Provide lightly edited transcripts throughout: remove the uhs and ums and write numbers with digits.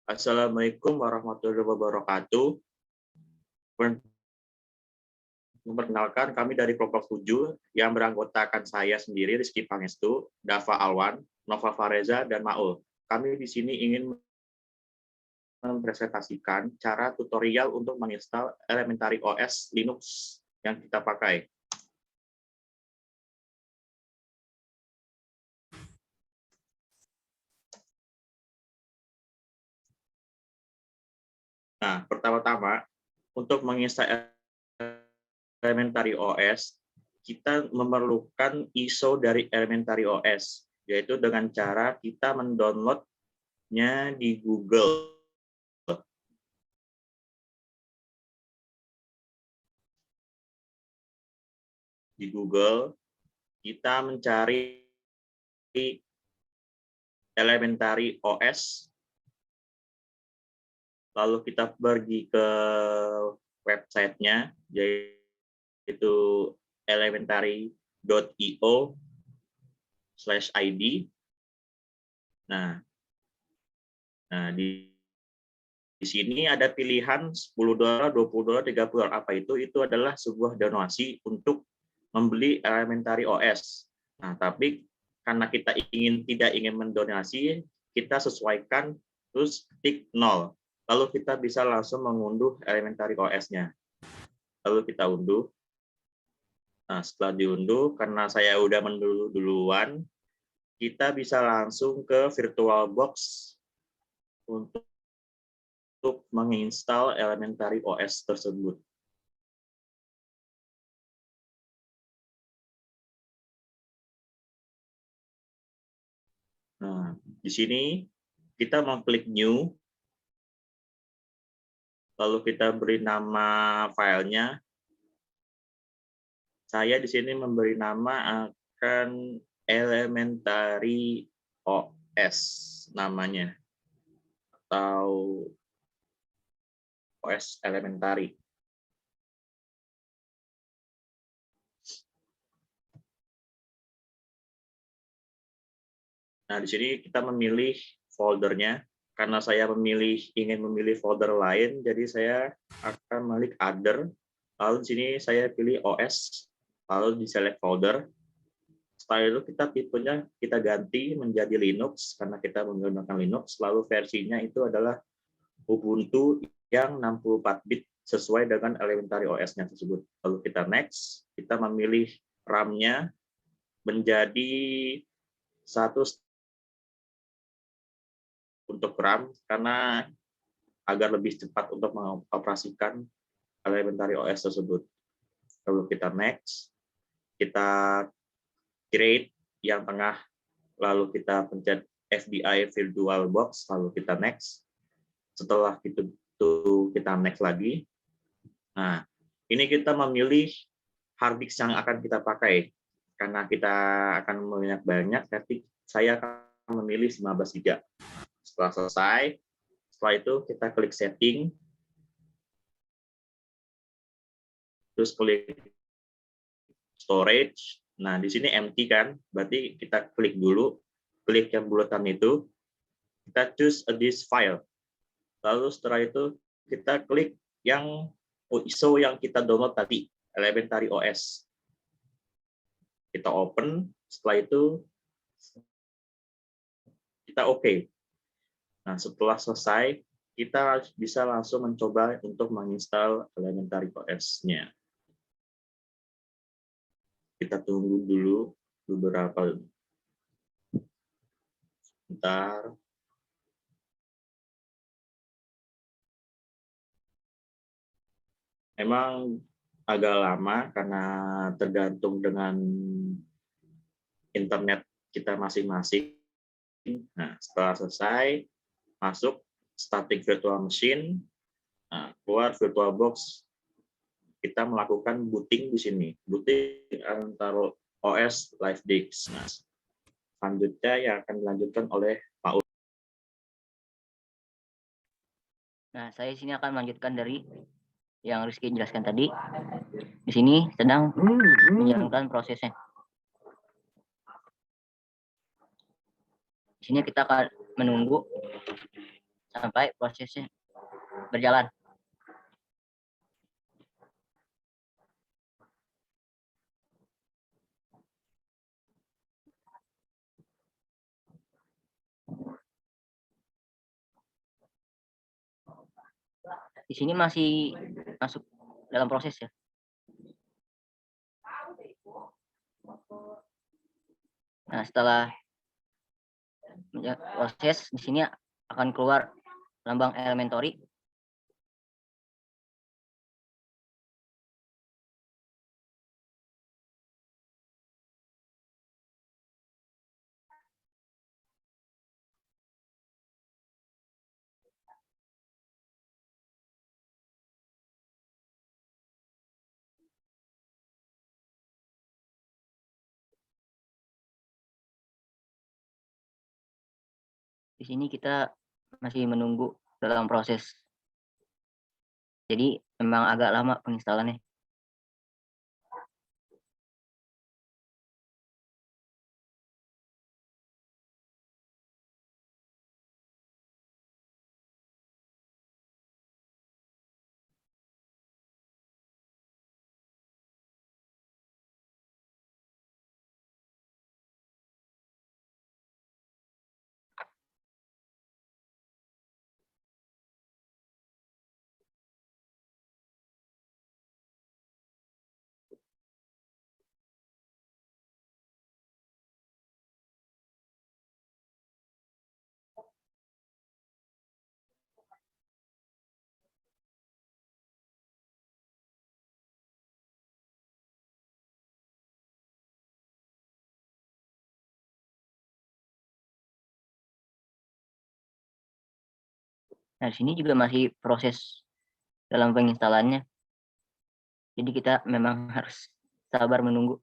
Assalamualaikum warahmatullahi wabarakatuh. Memperkenalkan kami dari kelompok 7 yang beranggotakan saya sendiri, Rizky Pangestu, Dava Alwan, Nova Fareza, dan Maul. Kami di sini ingin mempresentasikan cara tutorial untuk menginstal Elementary OS Linux yang kita pakai. Nah, pertama-tama, untuk menginstal Elementary OS, kita memerlukan ISO dari Elementary OS, yaitu dengan cara kita mendownloadnya di Google. Di Google, kita mencari Elementary OS, lalu kita pergi ke websitenya, yaitu elementary.io/id. Nah, di sini ada pilihan $10, $20, $30. Apa itu? Itu adalah sebuah donasi untuk membeli Elementary OS. Nah, tapi karena kita tidak ingin mendonasi, kita sesuaikan terus klik 0. Lalu kita bisa langsung mengunduh Elementary OS-nya. Lalu kita unduh. Nah, setelah diunduh, karena saya udah mengunduh duluan, kita bisa langsung ke VirtualBox untuk menginstal Elementary OS tersebut. Nah, di sini kita mengklik New, lalu kita beri nama filenya. Saya di sini memberi nama akan Elementary OS namanya, atau OS Elementary. Nah, di sini kita memilih foldernya. Karena saya ingin memilih folder lain, jadi saya akan memilih Other. Lalu di sini saya pilih OS, lalu di select folder. Setelah itu kita tipenya kita ganti menjadi Linux karena kita menggunakan Linux. Lalu versinya itu adalah Ubuntu yang 64 bit sesuai dengan Elementary OS-nya tersebut. Lalu kita next, kita memilih RAM-nya menjadi 1 untuk RAM karena agar lebih cepat untuk mengoperasikan Elementary OS tersebut. Lalu kita next, kita create yang tengah, lalu kita pencet FBI VirtualBox, lalu kita next. Setelah itu kita next lagi. Nah, ini kita memilih hard disk yang akan kita pakai. Karena kita akan banyak, tapi saya akan memilih 15 GB. Setelah selesai, setelah itu kita klik setting, terus klik storage. Nah, di sini empty kan, berarti kita klik dulu, klik yang bulatan itu, kita choose a disk file. Lalu setelah itu kita klik yang ISO yang kita download tadi, Elementary OS. Kita open, setelah itu kita OK. Nah, setelah selesai, kita bisa langsung mencoba untuk menginstal Elementary OS-nya. Kita tunggu dulu beberapa sebentar. Memang agak lama karena tergantung dengan internet kita masing-masing. Nah, setelah selesai, masuk static virtual machine, nah, keluar VirtualBox, kita melakukan booting di sini, booting antara OS Live Disk. Nah, selanjutnya yang akan dilanjutkan oleh Pak U. Nah, saya sini akan melanjutkan dari yang Rizky jelaskan tadi. Di sini sedang menjalankan prosesnya. Di sini kita akan menunggu sampai prosesnya berjalan. Di sini masih masuk dalam proses ya. Nah, setelah proses di sini akan keluar lambang elementori. Di sini kita masih menunggu dalam proses. Jadi memang agak lama penginstalannya. Nah, di sini juga masih proses dalam penginstalannya. Jadi kita memang harus sabar menunggu.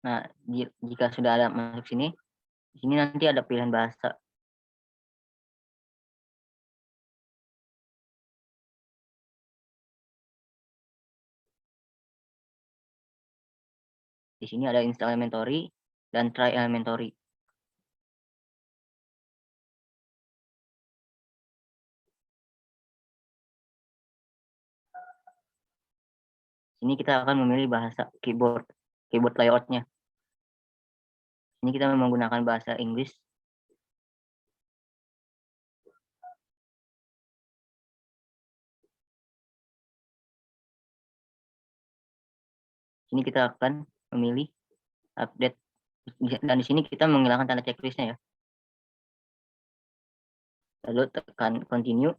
Nah, jika sudah ada masuk sini, di sini nanti ada pilihan bahasa. Di sini ada install elementori dan try elementori. Ini kita akan memilih bahasa keyboard layoutnya. Ini kita menggunakan bahasa Inggris. Ini kita akan memilih update, dan di sini kita menghilangkan tanda checklistnya ya. Lalu tekan continue.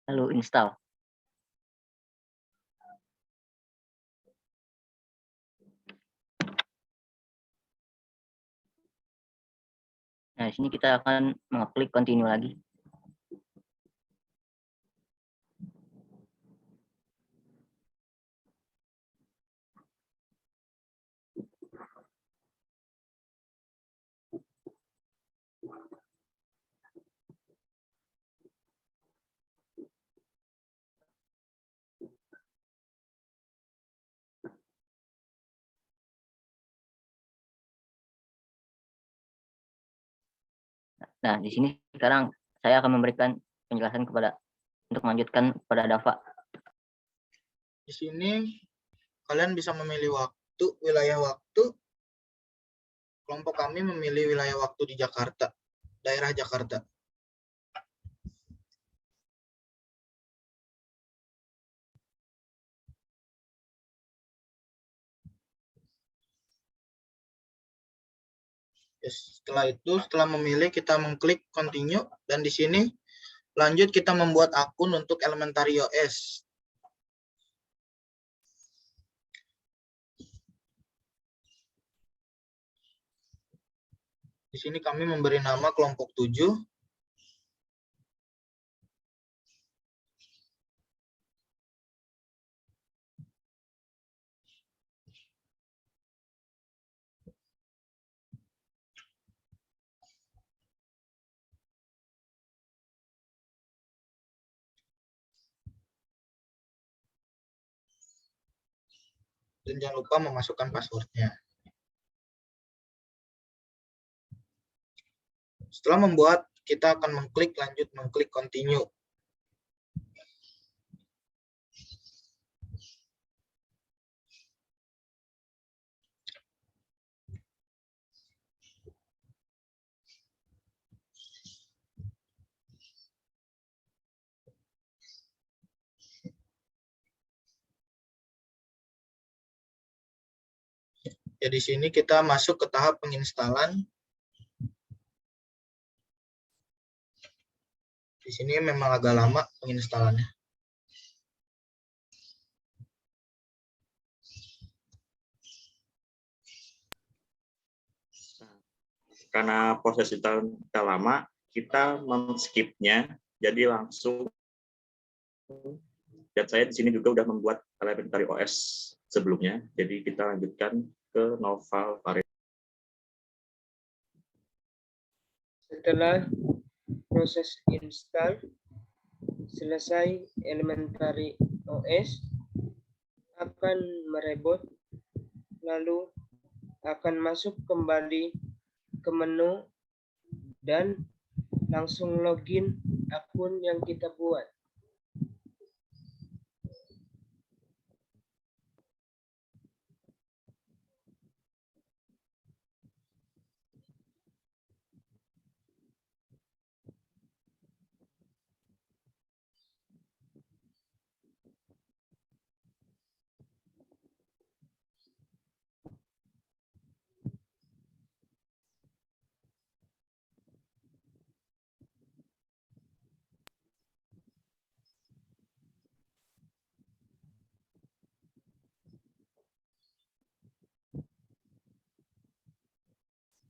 Lalu install. Nah, di sini kita akan mengklik continue lagi. Nah, di sini sekarang saya akan memberikan penjelasan untuk melanjutkan pada Dava. Di sini kalian bisa memilih waktu, wilayah waktu. Kelompok kami memilih wilayah waktu di Jakarta, daerah Jakarta. Setelah itu, setelah memilih, kita mengklik continue, dan di sini lanjut kita membuat akun untuk Elementary OS. Di Di sini kami memberi nama kelompok 7. Dan jangan lupa memasukkan passwordnya. Setelah membuat, kita akan mengklik lanjut, mengklik continue. Ya, di sini kita masuk ke tahap penginstalan. Di sini memang agak lama penginstalannya. Karena proses kita lama, kita men-skipnya, jadi langsung. Dan saya di sini juga udah membuat Elementary OS sebelumnya, jadi kita lanjutkan ke Noval Variant. Setelah proses install selesai, Elementary OS akan mereboot, lalu akan masuk kembali ke menu dan langsung login akun yang kita buat.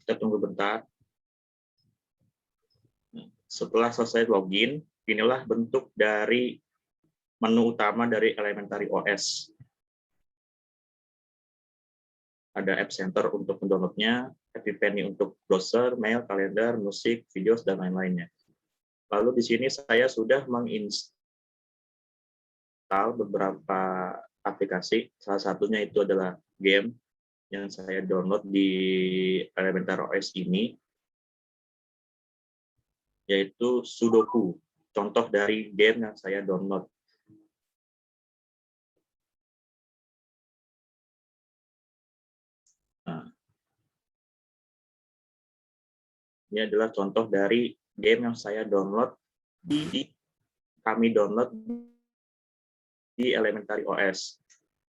Kita tunggu bentar. Setelah selesai login, inilah bentuk dari menu utama dari Elementary OS. Ada App Center untuk mendownloadnya, Epiphany untuk browser, mail, kalender, musik, videos, dan lain-lainnya. Lalu di sini saya sudah menginstal beberapa aplikasi. Salah satunya itu adalah game yang saya download di Elementary OS ini, yaitu Sudoku, contoh dari game yang saya download. Nah, ini adalah contoh dari game yang saya download kami download di Elementary OS.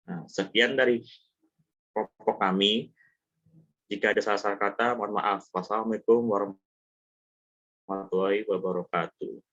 Nah, sekian dari kelompok kami. Jika ada salah kata, mohon maaf. Wassalamualaikum warahmatullahi wabarakatuh.